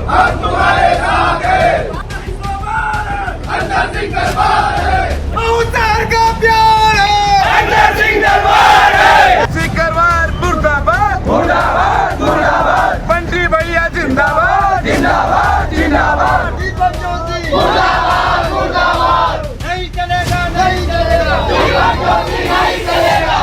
हम तुम्हारे साथ हैं। अंदर सिंह दरबार है, उतर का प्यार है। अंदर सिंह दरबार है, सिकरवार मुर्दाबाद मुर्दाबाद मुर्दाबाद। बंटी भैया जिंदाबाद जिंदाबाद जिंदाबाद। दीपक ज्योति मुर्दाबाद मुर्दाबाद। नहीं चलेगा नहीं चलेगा, दीपक ज्योति नहीं चलेगा।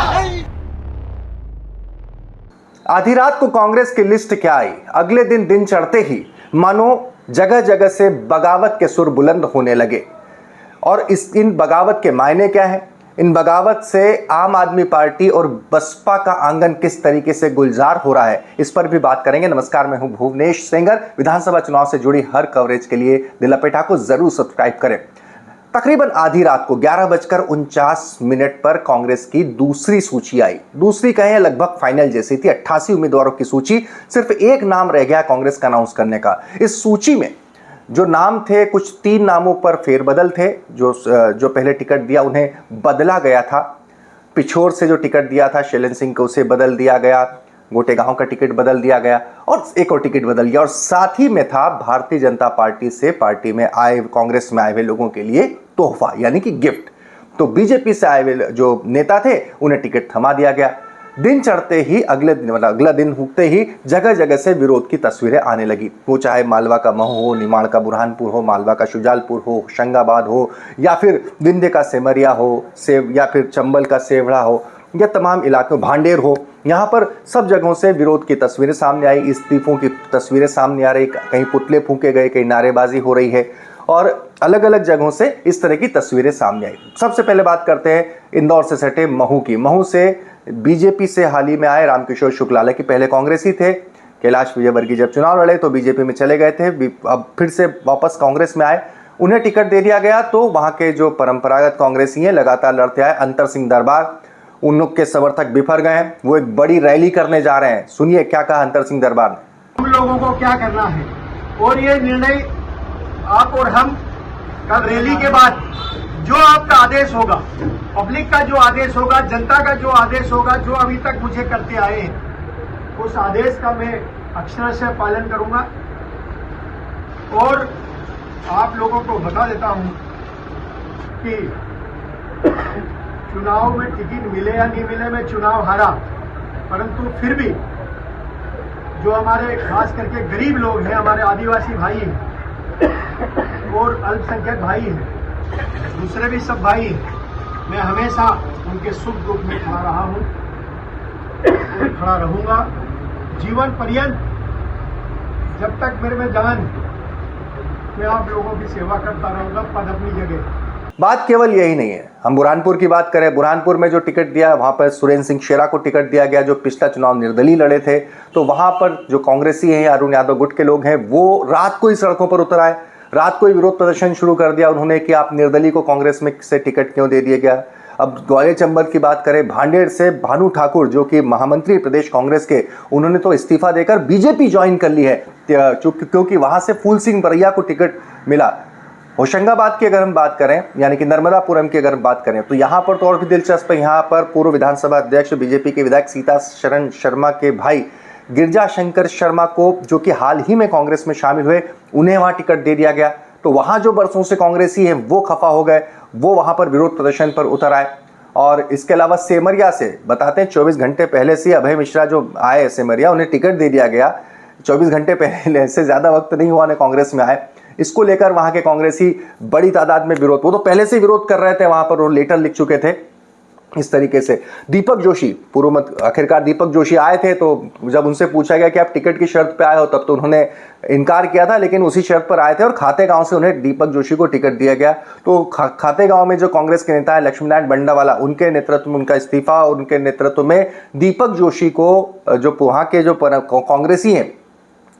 आधी रात को कांग्रेस की लिस्ट क्या आई, अगले दिन चढ़ते ही मानो जगह जगह से बगावत के सुर बुलंद होने लगे। और इन बगावत के मायने क्या है, इन बगावत से आम आदमी पार्टी और बसपा का आंगन किस तरीके से गुलजार हो रहा है, इस पर भी बात करेंगे। नमस्कार, मैं हूं भुवनेश सेंगर। विधानसभा चुनाव से जुड़ी हर कवरेज के लिए दिल लपेटा को जरूर सब्सक्राइब करें। तकरीबन आधी रात को 11:49 पर कांग्रेस की दूसरी सूची आई। दूसरी कहें लगभग फाइनल जैसी थी। 88 उम्मीदवारों की सूची, सिर्फ एक नाम रह गया कांग्रेस का अनाउंस करने का। इस सूची में जो नाम थे, कुछ 3 नामों पर फेरबदल थे। जो पहले टिकट दिया उन्हें बदला गया था। पिछोर से जो टिकट दिया था शैलेंद्र सिंह को, उसे बदल दिया गया। गोटेगांव का टिकट बदल दिया गया और एक और टिकट बदल गया। और साथ ही में था भारतीय जनता पार्टी से पार्टी में आए, कांग्रेस में आए हुए लोगों के लिए तोहफा यानी कि गिफ्ट। तो बीजेपी से आए हुए जो नेता थे उन्हें टिकट थमा दिया गया। दिन चढ़ते ही अगला दिन हुकते ही जगह जगह से विरोध की तस्वीरें आने लगी। वो चाहे मालवा का महू हो, निमाड़ का बुरहानपुर हो, मालवा का शुजालपुर हो, होशंगाबाद हो, या फिर विंध्य का सेमरिया हो, या फिर चंबल का सेवड़ा हो, या तमाम इलाकों भांडेर हो, यहाँ पर सब जगहों से विरोध की तस्वीरें सामने आई। इस्तीफों की तस्वीरें सामने आ रही, कहीं पुतले फूंके गए, कहीं नारेबाजी हो रही है और अलग अलग जगहों से इस तरह की तस्वीरें सामने आई। सबसे पहले बात करते हैं इंदौर से सटे महू की। महू से बीजेपी से हाल ही में आए रामकिशोर शुक्ला, हालांकि पहले कांग्रेसी थे। कैलाश विजयवर्गीय जब चुनाव लड़े तो बीजेपी में चले गए थे, अब फिर से वापस कांग्रेस में आए। उन्हें टिकट दे दिया गया तो वहाँ के जो परंपरागत कांग्रेसी हैं लगातार लड़ते आए। अंतर सिंह दरबार, उन लोग के समर्थक बिफर गए हैं। वो एक बड़ी रैली करने जा रहे हैं। सुनिए क्या कहा अंतर सिंह दरबार ने। हम लोगों को क्या करना है और ये निर्णय आप और हम कल रैली के बाद जो आपका आदेश होगा, पब्लिक का जो आदेश होगा, जनता का जो आदेश होगा, जो अभी तक मुझे करते आए हैं, उस आदेश का मैं अक्षरशः पालन करूंगा। और आप लोगों को बता देता हूं कि चुनाव में टिकट मिले या नहीं मिले, मैं चुनाव हारा, परंतु फिर भी जो हमारे खास करके गरीब लोग हैं, हमारे आदिवासी भाई हैं और अल्पसंख्यक भाई हैं, दूसरे भी सब भाई हैं, मैं हमेशा उनके सुख दुख में खड़ा रहा हूं और खड़ा रहूंगा जीवन पर्यंत। जब तक मेरे में जान, मैं आप लोगों की सेवा करता रहूंगा, पद अपनी जगह। बात केवल यही नहीं है, हम बुरहानपुर की बात करें। बुरहानपुर में जो टिकट दिया, वहां पर सुरेंद्र सिंह शेरा को टिकट दिया गया, जो पिछला चुनाव निर्दलीय लड़े थे। तो वहां पर जो कांग्रेसी हैं, अरुण यादव गुट के लोग हैं, वो रात को ही सड़कों पर उतर आए, रात को ही विरोध प्रदर्शन शुरू कर दिया उन्होंने कि आप निर्दलीय को कांग्रेस में से टिकट क्यों दे दिया गया। अब ग्वालियर चंबल की बात करें, भांडेर से भानु ठाकुर जो कि महामंत्री प्रदेश कांग्रेस के, उन्होंने तो इस्तीफा देकर बीजेपी ज्वाइन कर ली है, क्योंकि वहां से फूल सिंह बरैया को टिकट मिला। होशंगाबाद की अगर हम बात करें, यानी कि नर्मदापुरम की अगर हम बात करें, तो यहाँ पर तो और भी दिलचस्प है। यहाँ पर पूर्व विधानसभा अध्यक्ष बीजेपी के विधायक सीता शरण शर्मा के भाई गिरजा शंकर शर्मा को, जो कि हाल ही में कांग्रेस में शामिल हुए, उन्हें वहाँ टिकट दे दिया गया। तो वहाँ जो बरसों से कांग्रेसी हैं वो खफा हो गए, वो वहाँ पर विरोध प्रदर्शन पर उतर आए। और इसके अलावा सेमरिया से बताते हैं 24 घंटे पहले से अभय मिश्रा जो आए सेमरिया, उन्हें टिकट दे दिया गया। 24 घंटे पहले से ज़्यादा वक्त नहीं हुआ उन्हें कांग्रेस में आए। इसको लेकर वहां के कांग्रेसी बड़ी तादाद में विरोध, वो तो पहले से विरोध कर रहे थे, वहां पर वो लेटर लिख चुके थे। इस तरीके से दीपक जोशी आखिरकार दीपक जोशी आए थे, तो जब उनसे पूछा गया कि आप टिकट की शर्त पे आए हो, तब तो उन्होंने इनकार किया था, लेकिन उसी शर्त पर आए थे और खाते गांव से उन्हें दीपक जोशी को टिकट दिया गया। तो खाते गांव में जो कांग्रेस के नेता है लक्ष्मीनारायण बंडावाला, उनके नेतृत्व में उनका इस्तीफा और उनके नेतृत्व में दीपक जोशी को जो वहाँ के जो कांग्रेसी हैं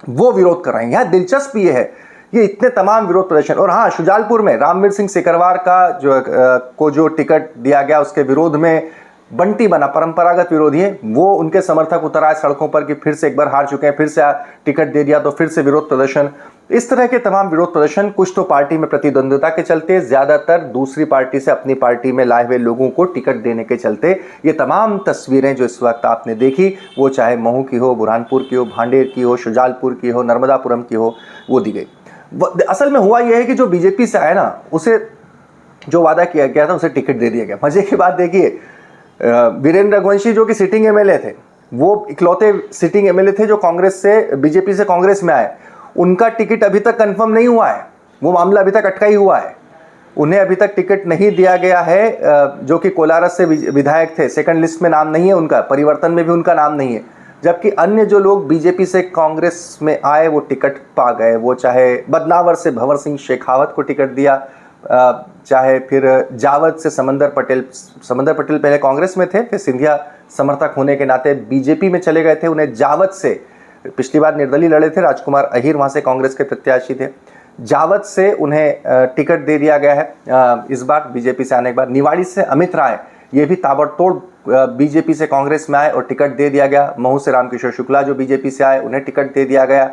वो विरोध कर रहे हैं। यहाँ दिलचस्प ये है, ये इतने तमाम विरोध प्रदर्शन। और हाँ, शुजालपुर में रामवीर सिंह सिकरवार का जो टिकट दिया गया, उसके विरोध में बंटी बना, परंपरागत विरोधी है, वो उनके समर्थक उतर आए सड़कों पर कि फिर से एक बार हार चुके हैं, फिर से टिकट दे दिया तो फिर से विरोध प्रदर्शन। इस तरह के तमाम विरोध प्रदर्शन कुछ तो पार्टी में प्रतिद्वंद्विता के चलते, ज्यादातर दूसरी पार्टी से अपनी पार्टी में लाए हुए लोगों को टिकट देने के चलते ये तमाम तस्वीरें जो इस वक्त आपने देखी, वो चाहे महू की हो, बुरहानपुर की हो, भांडेर की हो, शुजालपुर की हो, नर्मदापुरम की हो, वो दी गई। असल में हुआ यह है कि जो बीजेपी से आया ना, उसे जो वादा किया गया था उसे टिकट दे दिया गया। मजे की बात देखिए, वीरेंद्र रघुवंशी जो कि सिटिंग एमएलए थे, वो इकलौते सिटिंग एमएलए थे जो कांग्रेस से, बीजेपी से कांग्रेस में आए, उनका टिकट अभी तक कंफर्म नहीं हुआ है, वो मामला अभी तक अटका ही हुआ है, उन्हें अभी तक टिकट नहीं दिया गया है। जो कि कोलारस से विधायक थे, सेकंड लिस्ट में नाम नहीं है उनका, परिवर्तन में भी उनका नाम नहीं है, जबकि अन्य जो लोग बीजेपी से कांग्रेस में आए वो टिकट पा गए। वो चाहे बदनावर से भंवर सिंह शेखावत को टिकट दिया, चाहे फिर जावद से समंदर पटेल पहले कांग्रेस में थे, फिर सिंधिया समर्थक होने के नाते बीजेपी में चले गए थे, उन्हें जावद से, पिछली बार निर्दलीय लड़े थे, राजकुमार अहिर वहां से कांग्रेस के प्रत्याशी थे, जावद से उन्हें टिकट दे दिया गया है इस बार बीजेपी से आने के बाद। निवाड़ी से अमित राय, ये भी ताबड़तोड़ बीजेपी से कांग्रेस में आए और टिकट दे दिया गया। महू से रामकिशोर शुक्ला जो बीजेपी से आए, उन्हें टिकट दे दिया गया।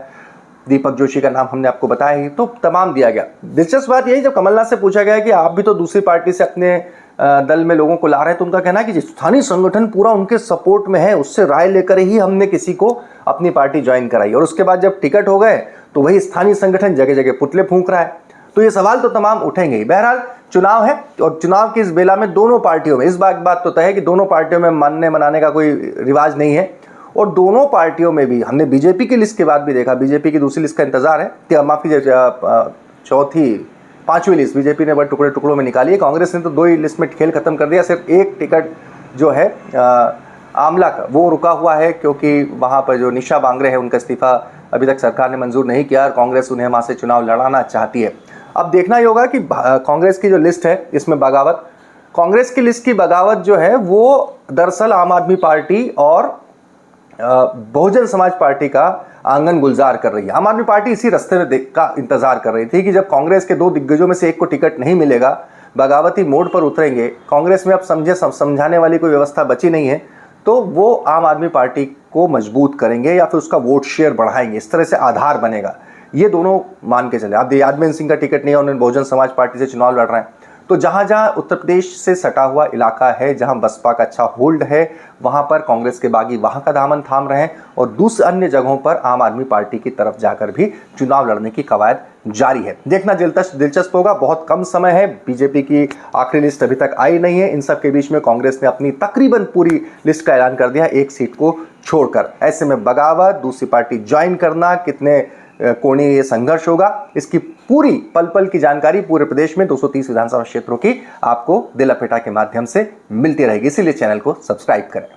दीपक जोशी का नाम हमने आपको बताया ही, तो तमाम दिया गया। दिलचस्प बात यही, जब कमलनाथ से पूछा गया कि आप भी तो दूसरी पार्टी से अपने दल में लोगों को ला रहे हैं, तो उनका कहना है कि स्थानीय संगठन पूरा उनके सपोर्ट में है, उससे राय लेकर ही हमने किसी को अपनी पार्टी ज्वाइन कराई, और उसके बाद जब टिकट हो गए तो वही स्थानीय संगठन जगह जगह पुतले फूंक रहा है। तो ये सवाल तो तमाम उठेंगे ही। बहरहाल चुनाव है, और चुनाव की इस बेला में दोनों पार्टियों में, इस बात तो तय है कि दोनों पार्टियों में मानने मनाने का कोई रिवाज नहीं है, और दोनों पार्टियों में भी हमने बीजेपी की लिस्ट के बाद भी देखा, बीजेपी की दूसरी लिस्ट का इंतजार है, माफी पांचवी लिस्ट बीजेपी ने बड़े टुकड़े टुकड़ों में निकाली है। कांग्रेस ने तो 2 ही लिस्ट में खेल खत्म कर दिया, सिर्फ एक टिकट जो है आमला का वो रुका हुआ है, क्योंकि वहां पर जो निशा बांगरे है उनका इस्तीफा अभी तक सरकार ने मंजूर नहीं किया, और कांग्रेस उन्हें वहां से चुनाव लड़ाना चाहती है। अब देखना ही होगा कि कांग्रेस की जो लिस्ट है इसमें बगावत, कांग्रेस की लिस्ट की बगावत जो है वो दरअसल आम आदमी पार्टी और बहुजन समाज पार्टी का आंगन गुलजार कर रही है। आम आदमी पार्टी इसी रास्ते में का इंतजार कर रही थी कि जब कांग्रेस के 2 दिग्गजों में से एक को टिकट नहीं मिलेगा, बगावती मोड पर उतरेंगे, कांग्रेस में अब समझाने वाली कोई व्यवस्था बची नहीं है, तो वो आम आदमी पार्टी को मजबूत करेंगे या फिर उसका वोट शेयर बढ़ाएंगे, इस तरह से आधार बनेगा। ये दोनों मान के चले। अब यादवेंद्र सिंह का टिकट नहीं है, उन्होंने बहुजन समाज पार्टी से चुनाव लड़ रहे हैं, तो जहां जहां उत्तर प्रदेश से सटा हुआ इलाका है, जहां बसपा का अच्छा होल्ड है, वहां पर कांग्रेस के बागी वहां का दामन थाम रहे हैं, और दूसरे अन्य जगहों पर आम आदमी पार्टी की तरफ जाकर भी चुनाव लड़ने की कवायद जारी है। देखना दिलचस्प होगा। बहुत कम समय है, बीजेपी की आखिरी लिस्ट अभी तक आई नहीं है। इन सब के बीच में कांग्रेस ने अपनी तकरीबन पूरी लिस्ट का ऐलान कर दिया, एक सीट को छोड़कर। ऐसे में बगावत, दूसरी पार्टी ज्वाइन करना, कितने कोणीय ये संघर्ष होगा, इसकी पूरी पल पल की जानकारी पूरे प्रदेश में 230 विधानसभा क्षेत्रों की आपको दिल लपेटा के माध्यम से मिलती रहेगी। इसीलिए चैनल को सब्सक्राइब करें।